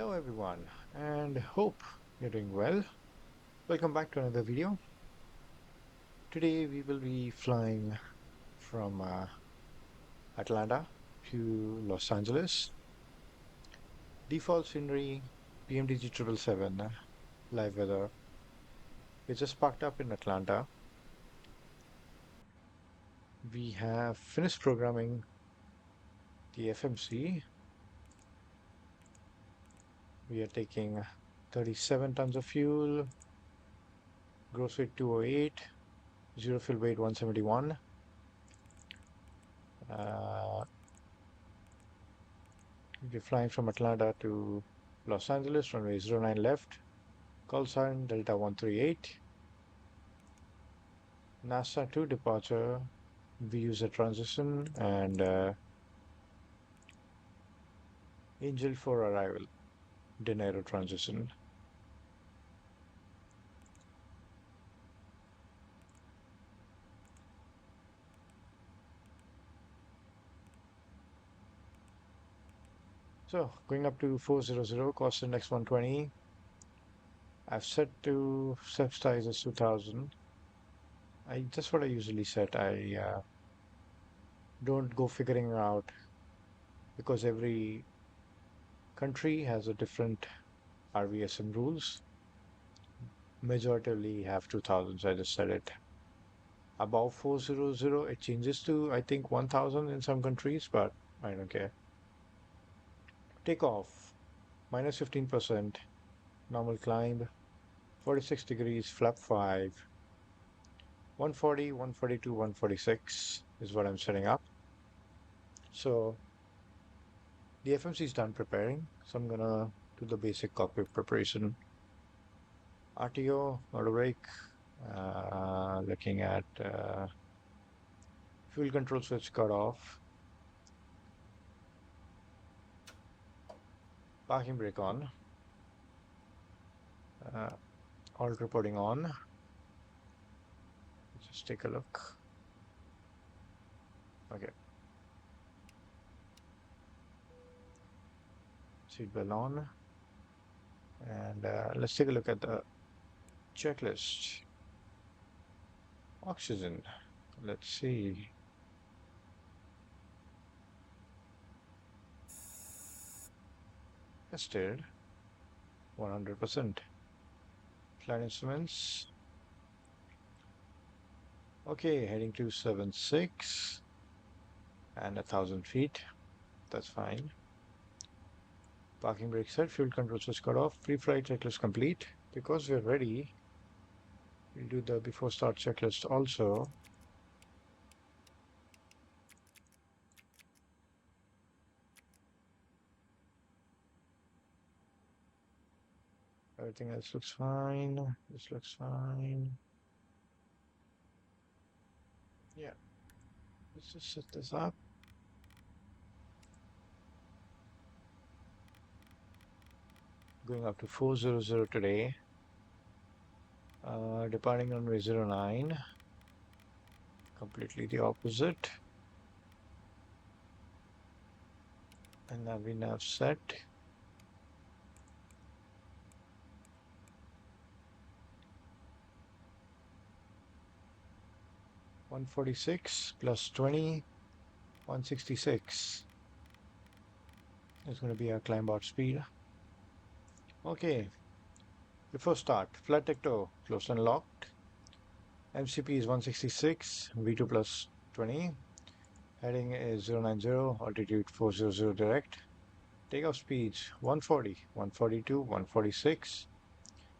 Hello everyone, and hope you're doing well. Welcome back to another video. Today we will be flying from Atlanta to Los Angeles. Default scenery, PMDG 777, live weather. We just parked up in Atlanta. We have finished programming the FMC. We are taking 37 tons of fuel, gross weight 208, zero fuel weight 171. We're flying from Atlanta to Los Angeles, runway 09 left, call sign Delta 138. NASA 2 departure, we use a transition, and Intl for arrival, De Niro transition. So going up to 400, cost index 120. I've set to set size as 2000. That's what I usually set. I don't go figuring out because every country has a different RVSM rules. Majority have 2000, so I just set it. Above 400, it changes to, I think, 1000 in some countries, but I don't care. Takeoff, minus 15%, normal climb, 46 degrees, flap 5, 140, 142, 146 is what I'm setting up. So the FMC is done preparing, so I'm gonna do the basic cockpit preparation. RTO, auto brake, looking at fuel control switch cut off, parking brake on, alt reporting on. Just take a look. Okay. Seatbelt on. And let's take a look at the checklist. Oxygen. Let's see. Tested. 100%. Flight instruments. Okay, heading to 76 and 1000 feet. That's fine. Parking brake set, fuel control switch cut off, pre-flight checklist complete. Because we're ready, we'll do the before start checklist also. Everything else looks fine. This looks fine. Yeah. Let's just set this up. Going up to 400 today. Departing runway 09. Completely the opposite. And now we nav set. $146 plus 20, 166. It's going to be our climb out speed. Okay. Before start, flight deck door closed and locked. MCP is 166, V2 plus 20. Heading is 090, altitude 400 direct. Takeoff speeds 140, 142, 146.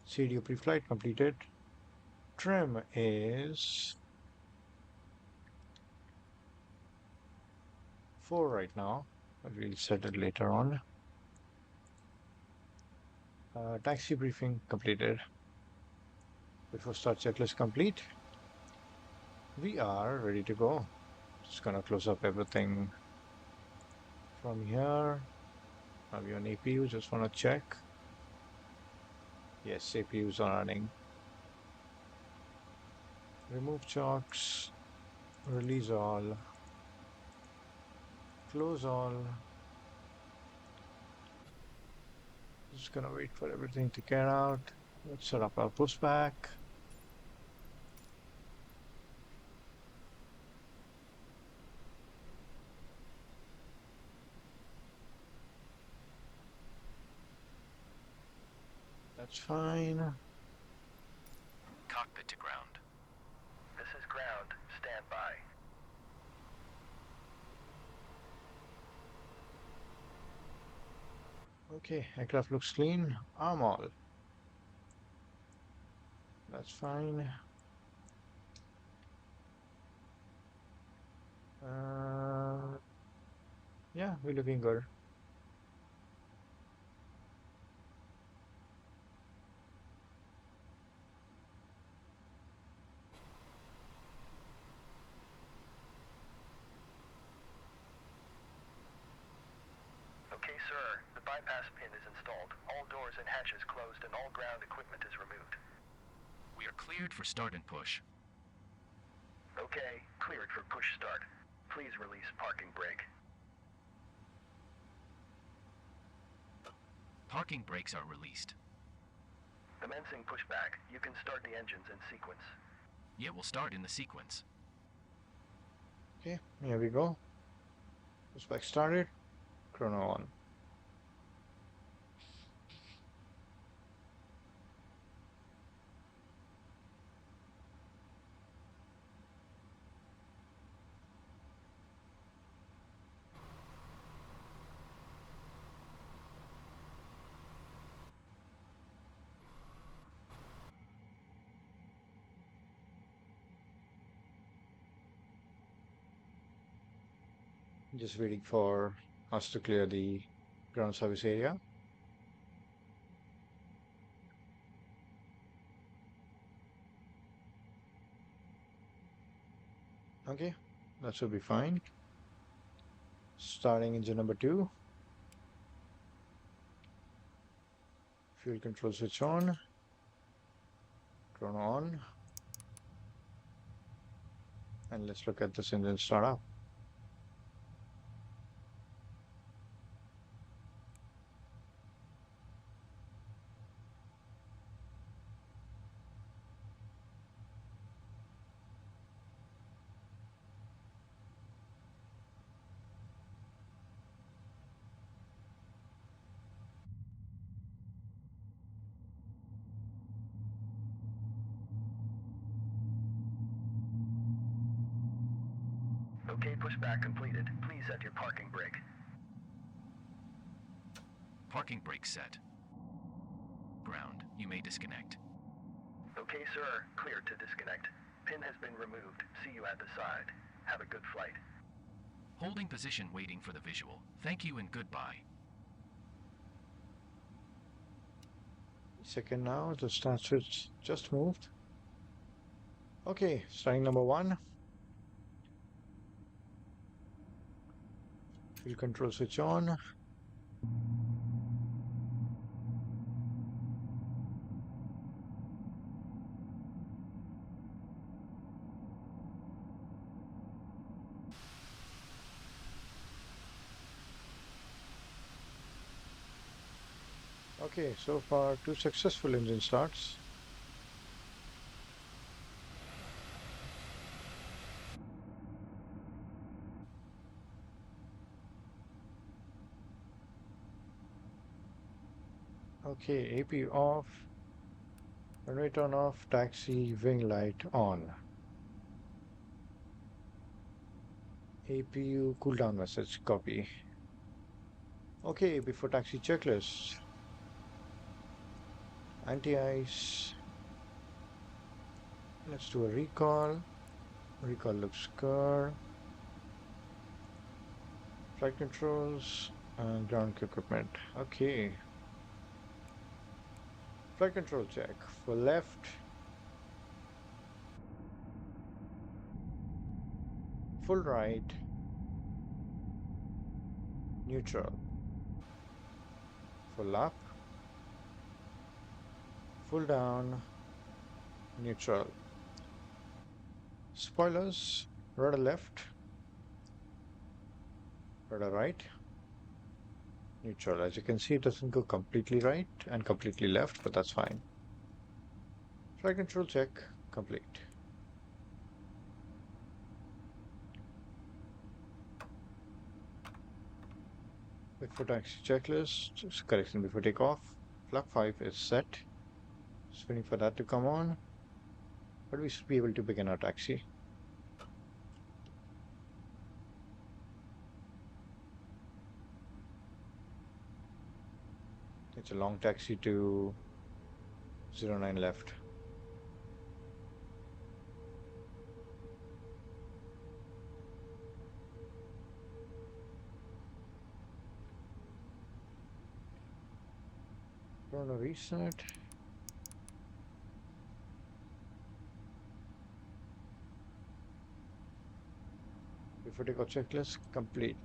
CDO pre-flight completed. Trim is 4 right now, but we'll set it later on. Taxi briefing completed. Before start checklist complete. We are ready to go. Just gonna close up everything from here. Have you on APU? Just wanna check. Yes, APUs are running. Remove chocks. Release all. Close all. Just gonna wait for everything to get out. Let's set up our pushback. That's fine. Cockpit to ground. This is ground. Stand by. Okay, aircraft looks clean. Arm all. That's fine. Yeah, we're looking good. Okay, sir. The bypass pin is installed. All doors and hatches closed and all ground equipment is removed. We are cleared for start and push. Okay, cleared for push start. Please release parking brake. Parking brakes are released. Commencing pushback. You can start the engines in sequence. It will start in the sequence. Okay, here we go. Pushback started. Chrono on. Just waiting for us to clear the ground service area. Okay, that should be fine. Starting engine number 2. Fuel control switch on. Chrono on. And let's look at this engine start up. Okay, pushback completed. Please set your parking brake. Parking brake set. Ground. You may disconnect. Okay, sir. Cleared to disconnect. Pin has been removed. See you at the side. Have a good flight. Holding position waiting for the visual. Thank you and goodbye. Second now, the start switch just moved. Okay, starting number 1. Fuel control switch on. Okay, so far 2 successful engine starts. Okay, AP off, runway turn off, taxi wing light on. APU cooldown message, copy. Okay, before taxi checklist. Anti-ice. Let's do a recall. Recall looks good. Flight controls and ground equipment. Okay. Flight control check. For left. Full right. Neutral. Full up. Full down. Neutral. Spoilers. Rudder left. Rudder right. Neutral. As you can see, it doesn't go completely right and completely left, but that's fine. Flight control check complete. Wait for taxi checklist. Just correction before takeoff. Flap 5 is set. Just waiting for that to come on. But we should be able to begin our taxi. It's a long taxi to 09 left. Chrono reset. Before takeoff checklist complete.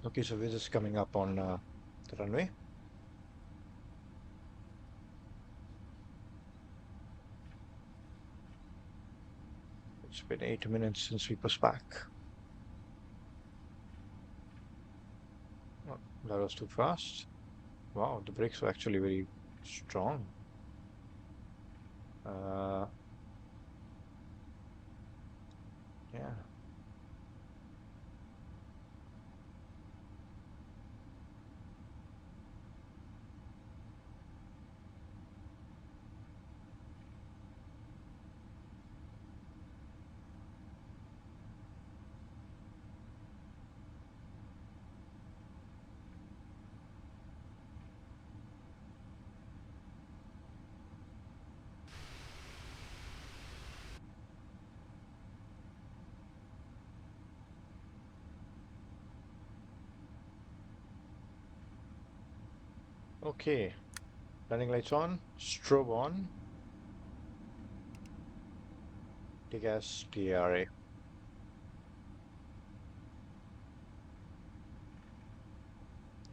Okay, so we're just coming up on the runway. It's been 8 minutes since we pushed back. Oh, that was too fast. Wow, the brakes were actually very strong. Yeah. Okay, running lights on, strobe on, gas TRA.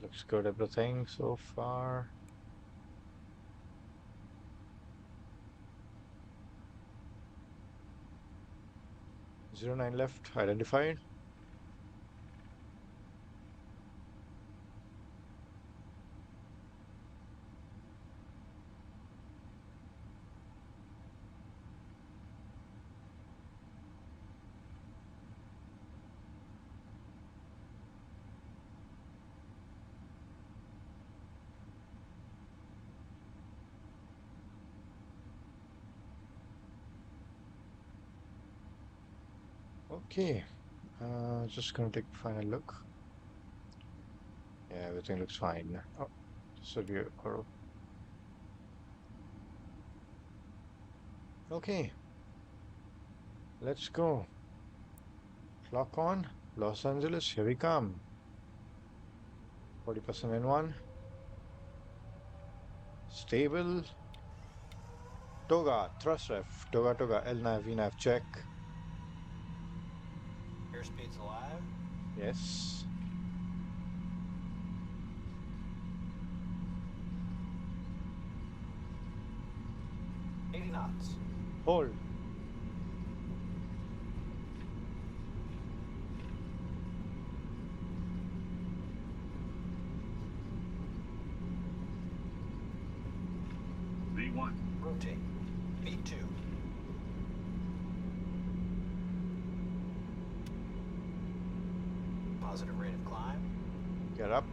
Looks good, everything so far. Zero 09 left identified. Okay, just gonna take a final look. Yeah, everything looks fine. Oh, so you are okay. Let's go. Clock on. Los Angeles, here we come. 40% in one. Stable. Toga, thrust ref. Toga, toga, LNAV, VNAV, check. Airspeed's alive. Yes. Knots. Hold. V1. Rotate. V2. Positive rate of climb. Get up.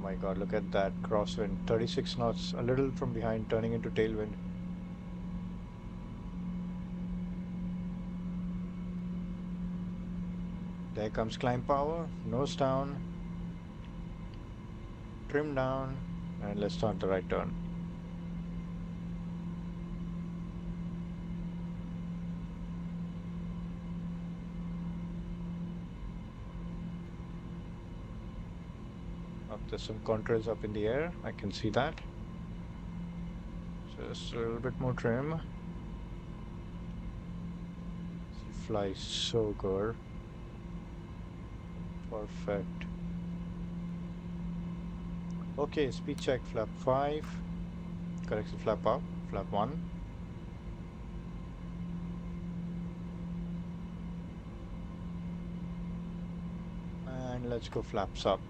my God, look at that crosswind. 36 knots, a little from behind, turning into tailwind. There comes climb power, nose down, trim down, and let's start the right turn. Up, there's some contrails up in the air, I can see that. Just a little bit more trim. She flies so good. Perfect. Okay, speed check, flap 5. Correction, flap up, flap 1. And let's go flaps up.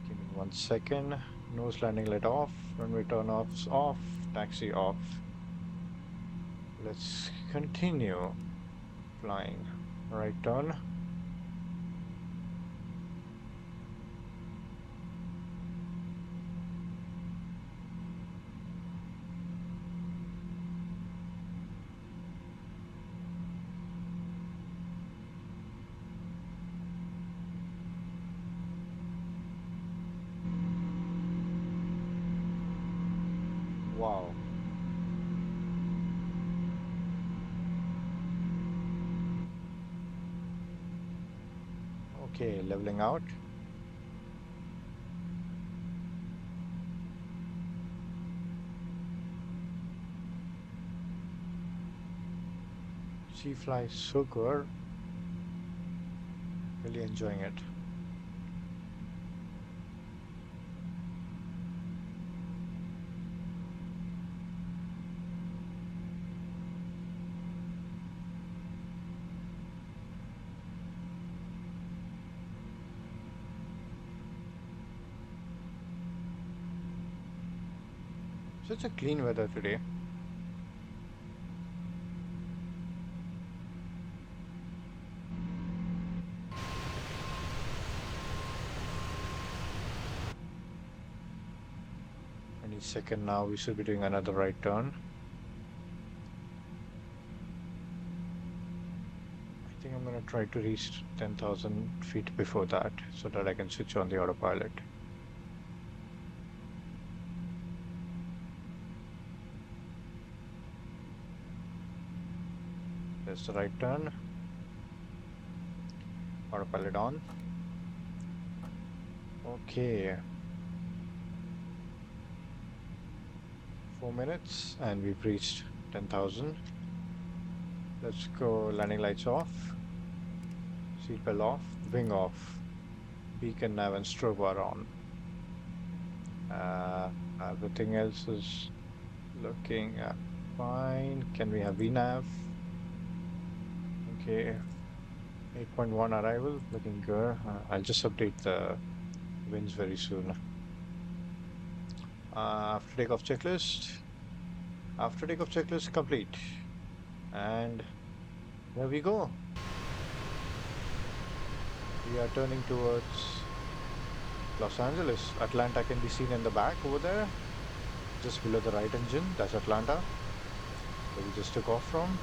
Give me 1 second. Nose landing light off. Runway turn offs off. Taxi off. Let's continue flying. Right turn. Wow. Okay, leveling out. She flies so good. Really enjoying it. Such a clean weather today. Any second now we should be doing another right turn. I think I'm going to try to reach 10,000 feet before that so that I can switch on the autopilot. There's the right turn. Autopilot on. Okay. 4 minutes and we've reached 10,000. Let's go. Landing lights off. Seatbelt off. Wing off. Beacon, nav and strobe are on. Everything else is looking fine. Can we have VNAV? Okay, 8.1 arrival, looking good. I'll just update the winds very soon. After takeoff checklist. After takeoff checklist complete. And there we go. We are turning towards Los Angeles. Atlanta can be seen in the back over there. Just below the right engine, that's Atlanta. Where we just took off from.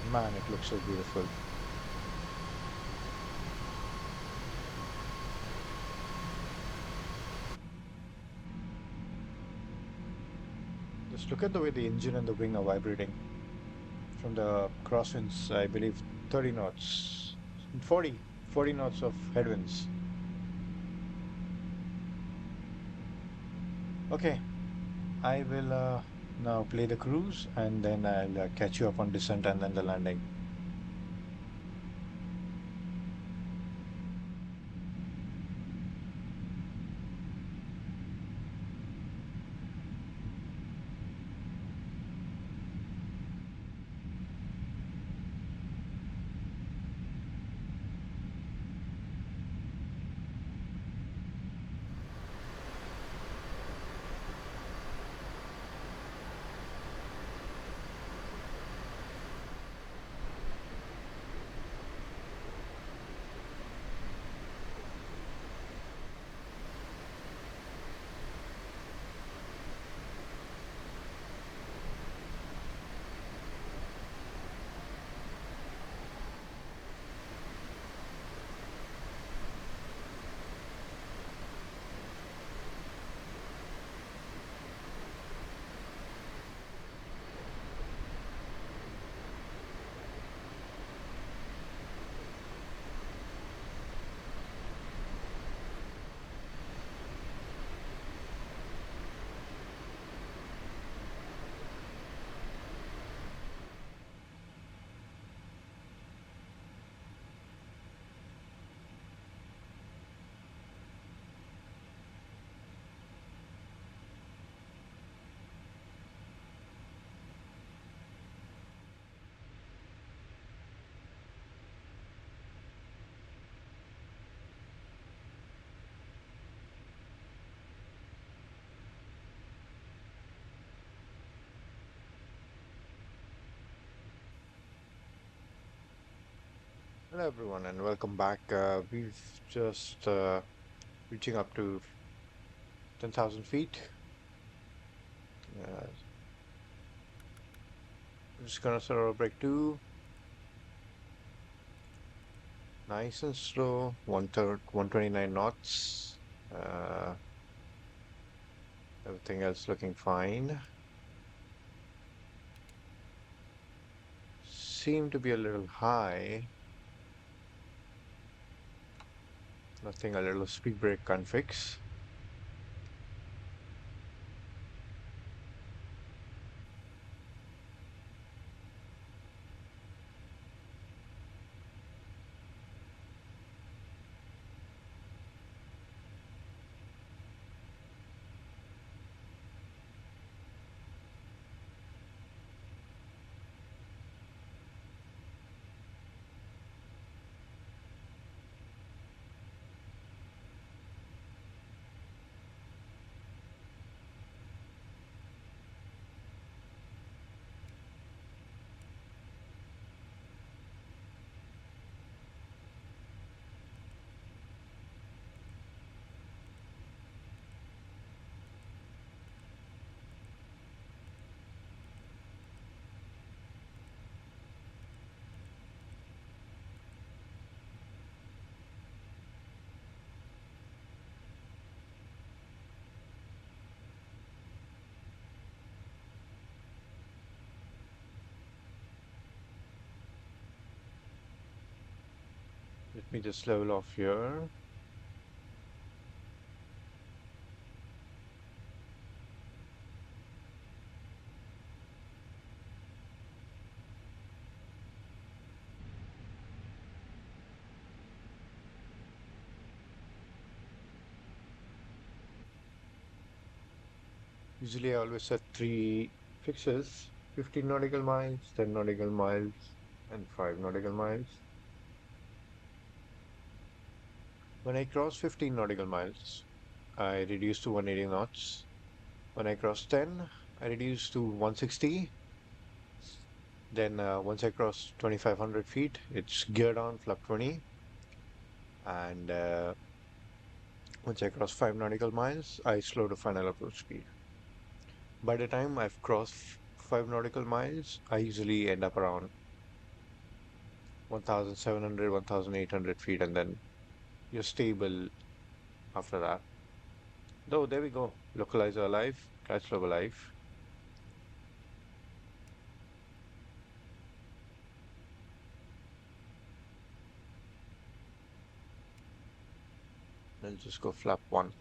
Man, it looks so beautiful. Just look at the way the engine and the wing are vibrating. From the crosswinds, I believe 30 knots, 40 knots of headwinds. Okay, I will now play the cruise and then I'll catch you up on descent and then the landing. Hello everyone and welcome back. We've just reaching up to 10,000 feet. I'm just gonna throw a break 2. Nice and slow. 129 knots. Everything else looking fine. Seem to be a little high. Nothing a little speed brake can't fix. Let me just level off here. Usually I always set 3 fixes: 15 nautical miles, 10 nautical miles, and 5 nautical miles. When I cross 15 nautical miles, I reduce to 180 knots. When I cross 10, I reduce to 160. Then once I cross 2,500 feet, it's gear down, flap 20. And once I cross 5 nautical miles, I slow to final approach speed. By the time I've crossed 5 nautical miles, I usually end up around 1,700, 1,800 feet, and then you're stable after that. Though, there we go. Localizer alive, catch log alive. I'll just go flap 1.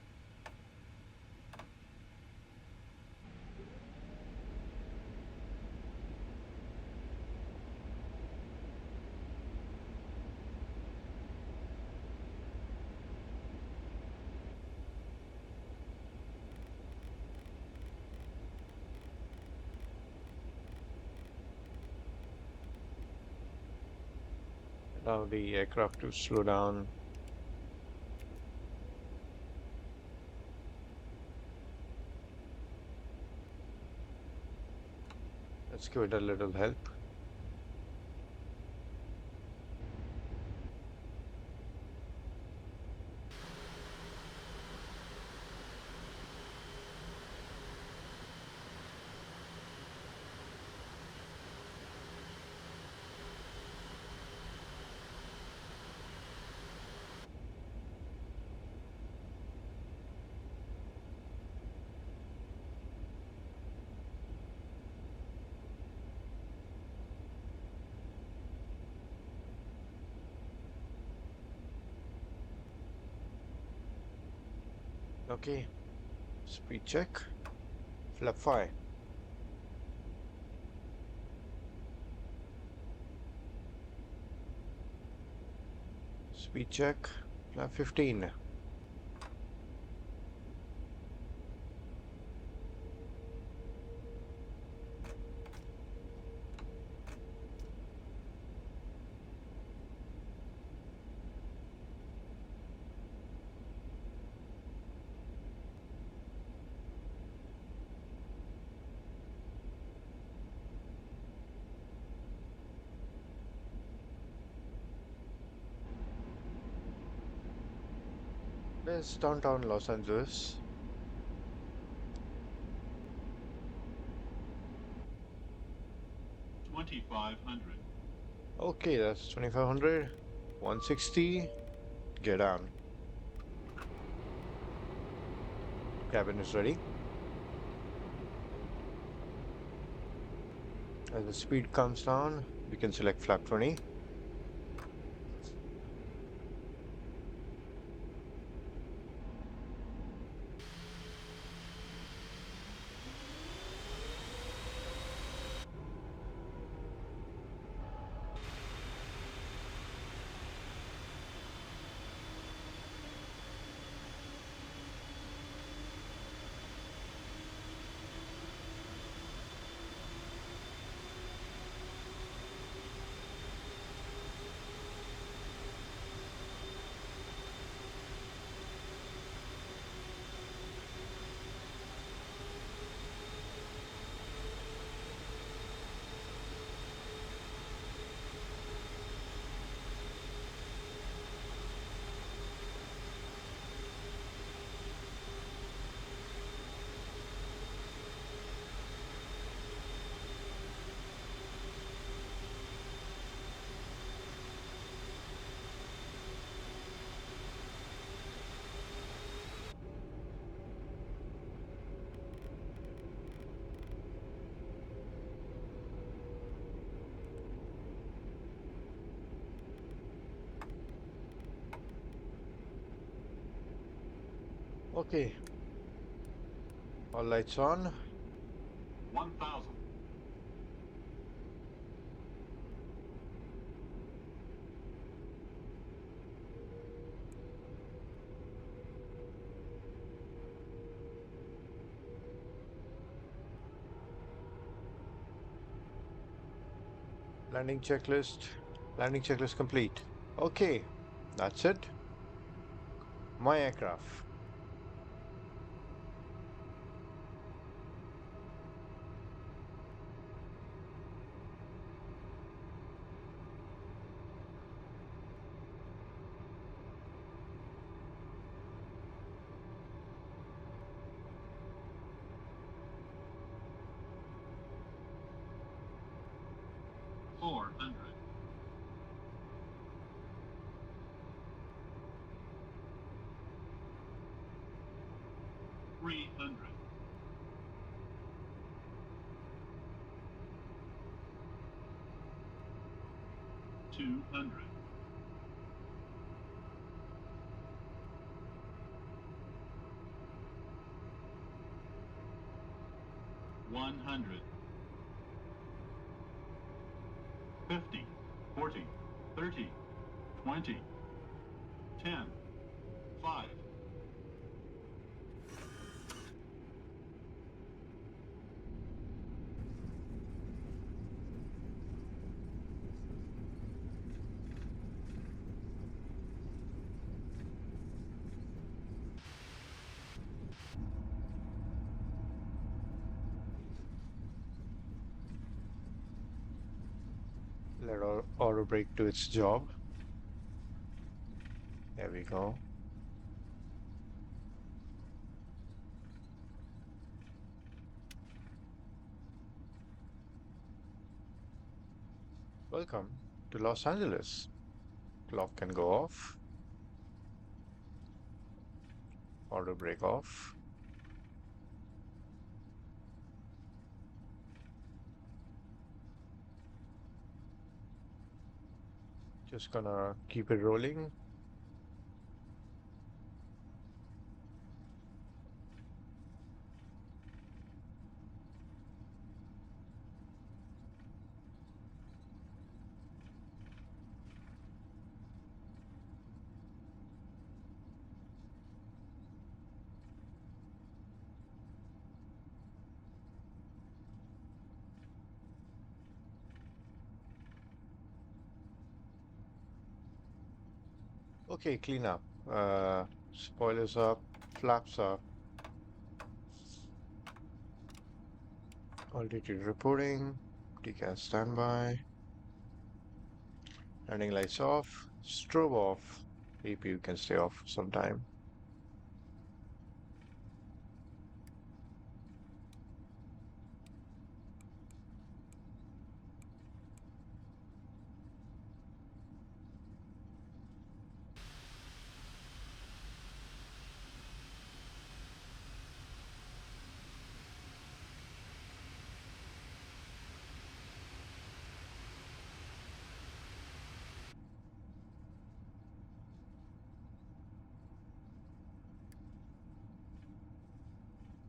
Allow the aircraft to slow down. Let's give it a little help. Okay, speed check, flap 5. Speed check, flap 15. is downtown Los Angeles. Okay, that's 2500. 160. Get down. Cabin is ready. As the speed comes down, we can select flap 20. Okay. All lights on. 1000. Landing checklist. Landing checklist complete. Okay, that's it. My aircraft. Four hundred. 300. 200. 100. 50. 40. 30. 20. 10. 5. Let our auto brake do its job. There we go. Welcome to Los Angeles. Clock can go off. Auto brake off. Just gonna keep it rolling. Okay, clean up. Spoilers up, flaps up. Altitude reporting. TCAS standby. Landing lights off. Strobe off. APU can stay off for some time.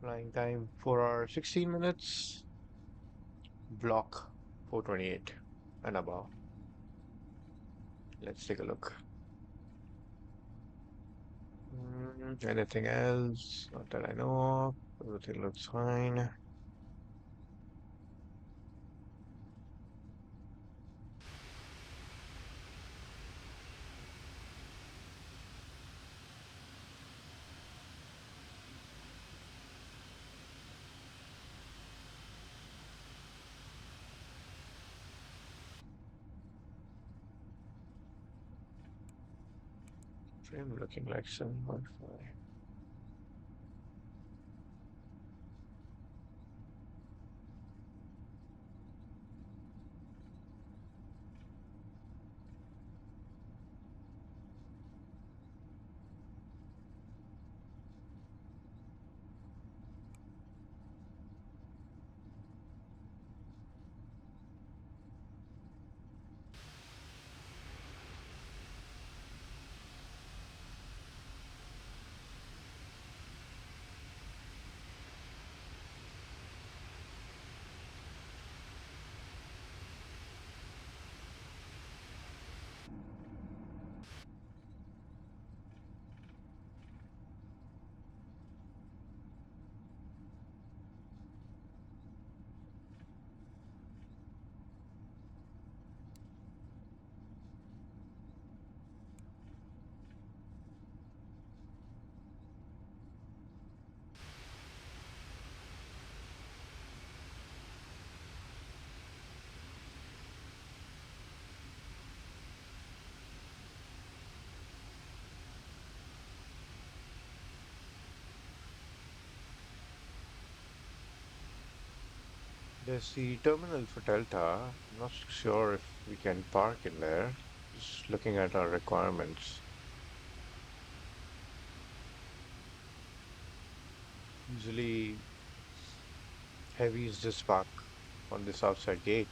Flying time 4 hours 16 minutes. Block 428 and above. Let's take a look. Anything else? Not that I know of. Everything looks fine. Frame looking like 7.5. There's the terminal for Delta. I'm not sure if we can park in there. Just looking at our requirements. Usually heavies just park on this outside gate.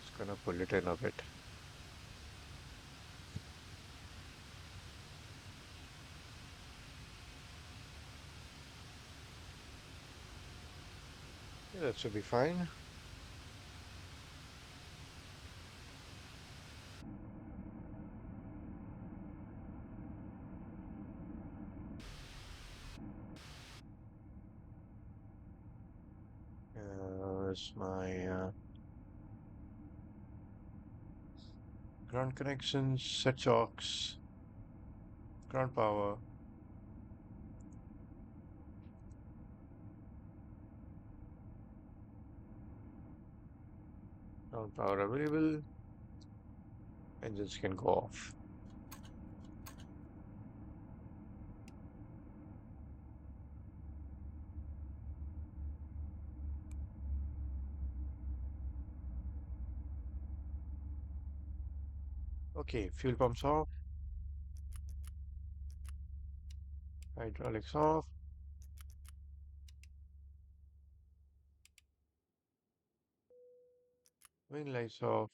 Just gonna pull it in a bit. Yeah, that should be fine. Where's my ground connections, set shocks, ground power. Ground power available. Engines can go off. Okay, fuel pumps off. Hydraulics off. Wing lights off.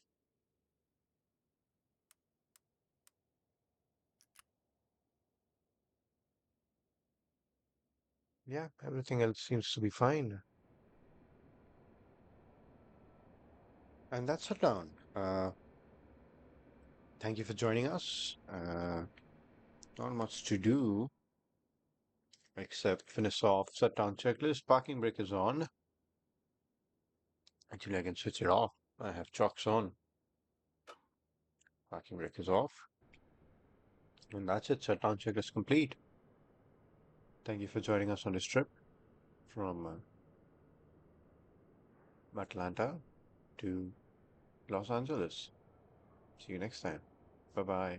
Yeah, everything else seems to be fine. And that's it down. Thank you for joining us. Not much to do except finish off shutdown checklist. Parking brake is on. Actually, I can switch it off. I have chocks on. Parking brake is off. And that's it. Shutdown checklist complete. Thank you for joining us on this trip from Atlanta to Los Angeles. See you next time. Bye bye.